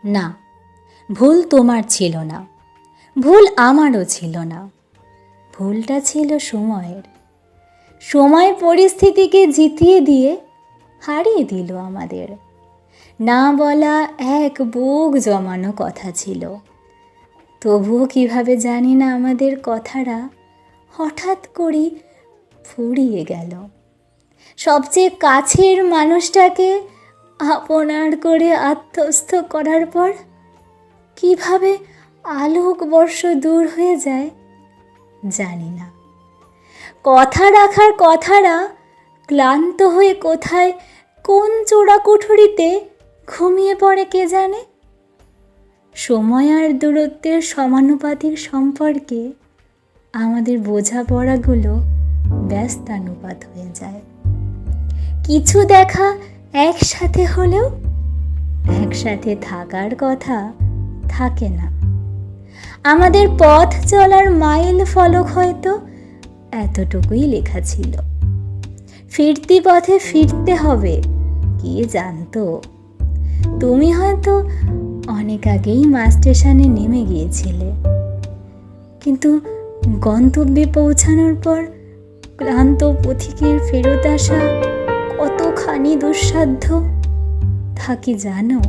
না, ভুল তোমার ছিল না, ভুল আমারও ছিল না। ভুলটা ছিল সময়ের। সময় পরিস্থিতিকে জিতিয়ে দিয়ে হারিয়ে দিল আমাদের। না বলা এক বুক জমানো কথা ছিল, তবুও কিভাবে জানি না আমাদের কথাটা হঠাৎ করে ফুরিয়ে গেল। সবচেয়ে কাছের মানুষটাকে আপনার করে আত্মস্থ করার পর কিভাবে আলোকবর্ষ দূর হয়ে যায় জানি না। কথা রাখার কথারা ক্লান্ত হয়ে কোথায় কোন চোরা কুঠুরিতে ঘুমিয়ে পড়ে কে জানে। সময় আর দূরত্বের সমানুপাতিক সম্পর্কে আমাদের বোঝাপড়াগুলো ব্যস্তানুপাত হয়ে যায়। কিছু দেখা একসাথে হলেও একসাথে থাকার কথা থাকে না। আমাদের পথ চলার মাইল ফলক হয়তো এতটুকুই লেখা ছিল। ফিরতি পথে ফিরতে হবে কে জানতো। তুমি হয়তো অনেক আগেই বাস স্টেশনে নেমে গিয়েছিলে, কিন্তু গন্তব্যে পৌঁছানোর পর ক্লান্ত পথিকের ফেরত আসা কতখানি দুঃসাধ্য তা কি জানো?